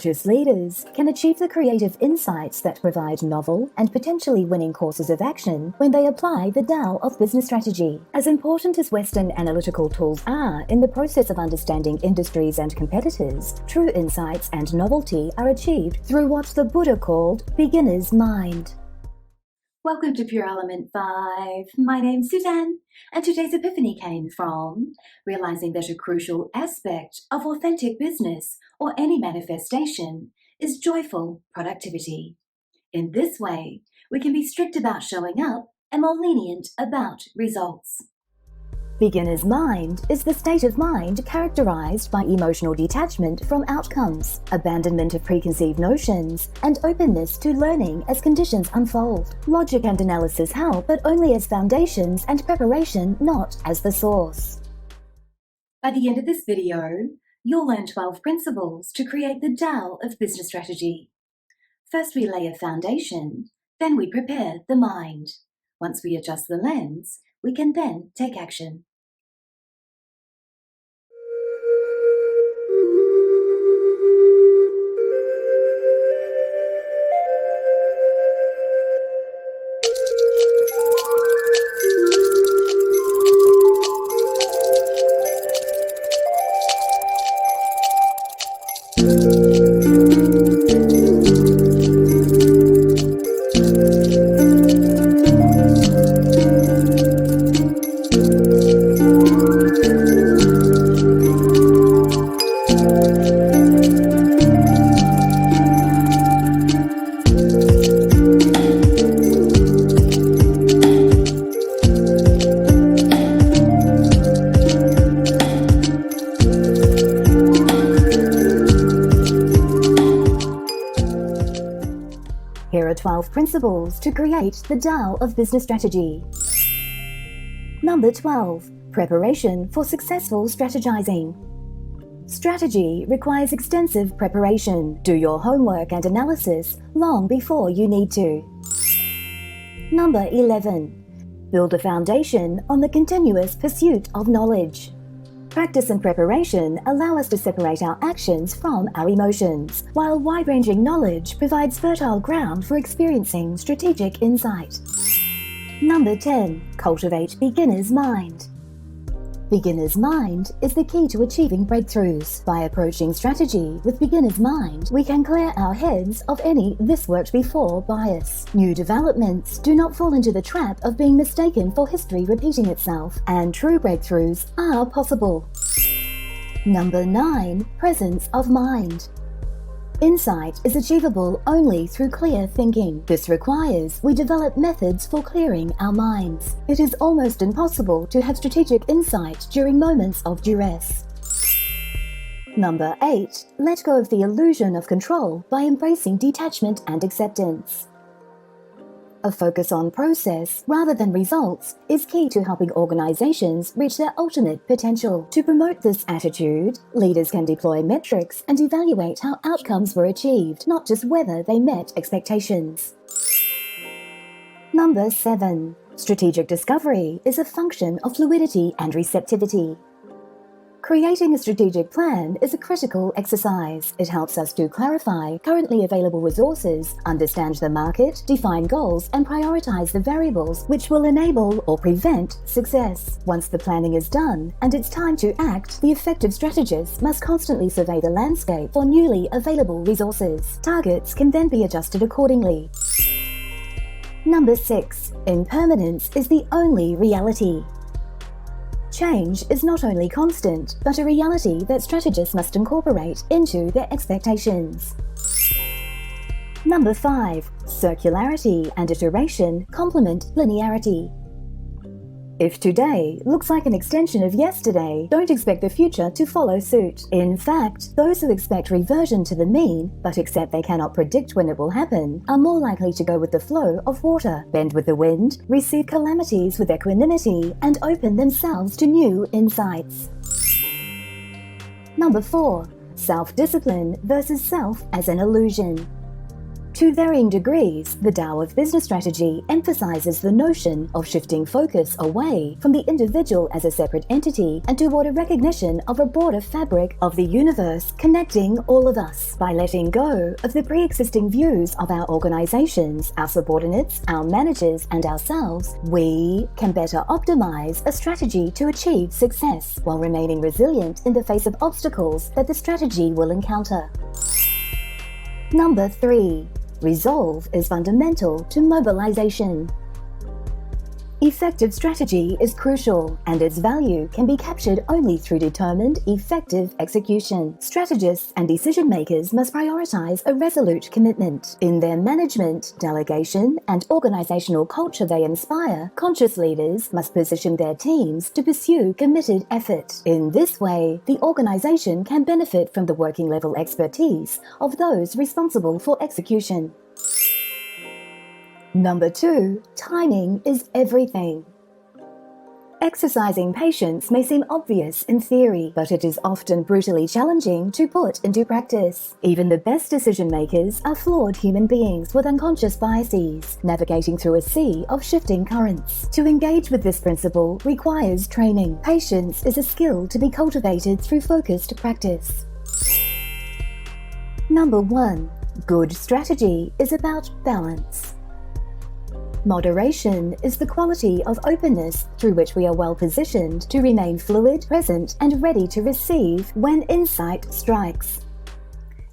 Conscious leaders can achieve the creative insights that provide novel and potentially winning courses of action when they apply the Tao of business strategy. As important as Western analytical tools are in the process of understanding industries and competitors, true insights and novelty are achieved through what the Buddha called beginner's mind. Welcome to Pure Element 5. My name's Suzanne, and today's epiphany came from realizing that a crucial aspect of authentic business or any manifestation is joyful productivity. In this way, we can be strict about showing up and more lenient about results. Beginner's mind is the state of mind characterized by emotional detachment from outcomes, abandonment of preconceived notions, and openness to learning as conditions unfold. Logic and analysis help, but only as foundations and preparation, not as the source. By the end of this video, you'll learn 12 principles to create the Tao of business strategy. First, we lay a foundation, then we prepare the mind. Once we adjust the lens, we can then take action. Here are 12 principles to create the Tao of business strategy. Number 12. Preparation for successful strategizing. Strategy requires extensive preparation. Do your homework and analysis long before you need to. Number 11. Build a foundation on the continuous pursuit of knowledge. Practice and preparation allow us to separate our actions from our emotions, while wide-ranging knowledge provides fertile ground for experiencing strategic insight. Number 10. Cultivate beginner's mind. Beginner's mind is the key to achieving breakthroughs. By approaching strategy with beginner's mind, we can clear our heads of any "this worked before" bias. New developments do not fall into the trap of being mistaken for history repeating itself, and true breakthroughs are possible. Number 9. Presence of mind. Insight is achievable only through clear thinking. This requires we develop methods for clearing our minds. It is almost impossible to have strategic insight during moments of duress. Number 8. Let go of the illusion of control by embracing detachment and acceptance. A focus on process rather than results is key to helping organizations reach their ultimate potential. To promote this attitude, leaders can deploy metrics and evaluate how outcomes were achieved, not just whether they met expectations. Number 7. Strategic discovery is a function of fluidity and receptivity. Creating a strategic plan is a critical exercise. It helps us to clarify currently available resources, understand the market, define goals, and prioritize the variables which will enable or prevent success. Once the planning is done and it's time to act, the effective strategist must constantly survey the landscape for newly available resources. Targets can then be adjusted accordingly. Number 6. Impermanence is the only reality. Change is not only constant, but a reality that strategists must incorporate into their expectations. Number 5. Circularity and iteration complement linearity. If today looks like an extension of yesterday, don't expect the future to follow suit. In fact, those who expect reversion to the mean, but accept they cannot predict when it will happen, are more likely to go with the flow of water, bend with the wind, receive calamities with equanimity, and open themselves to new insights. Number 4. Self-discipline versus self as an illusion. To varying degrees, the Tao of Business Strategy emphasizes the notion of shifting focus away from the individual as a separate entity and toward a recognition of a broader fabric of the universe connecting all of us. By letting go of the pre-existing views of our organizations, our subordinates, our managers, and ourselves, we can better optimize a strategy to achieve success while remaining resilient in the face of obstacles that the strategy will encounter. Number 3. Resolve is fundamental to mobilization. Effective strategy is crucial, and its value can be captured only through determined, effective execution. Strategists and decision-makers must prioritize a resolute commitment. In their management, delegation, and organizational culture they inspire, conscious leaders must position their teams to pursue committed effort. In this way, the organization can benefit from the working-level expertise of those responsible for execution. Number 2. Timing is everything. Exercising patience may seem obvious in theory, but it is often brutally challenging to put into practice. Even the best decision-makers are flawed human beings with unconscious biases, navigating through a sea of shifting currents. To engage with this principle requires training. Patience is a skill to be cultivated through focused practice. Number 1. Good strategy is about balance. Moderation is the quality of openness through which we are well positioned to remain fluid, present, and ready to receive when insight strikes.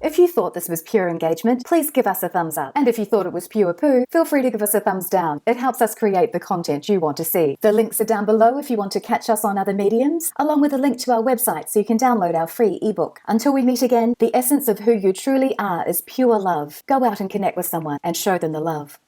If you thought this was pure engagement, please give us a thumbs up. And if you thought it was pure poo, feel free to give us a thumbs down. It helps us create the content you want to see. The links are down below if you want to catch us on other mediums, along with a link to our website so you can download our free ebook. Until we meet again, the essence of who you truly are is pure love. Go out and connect with someone and show them the love.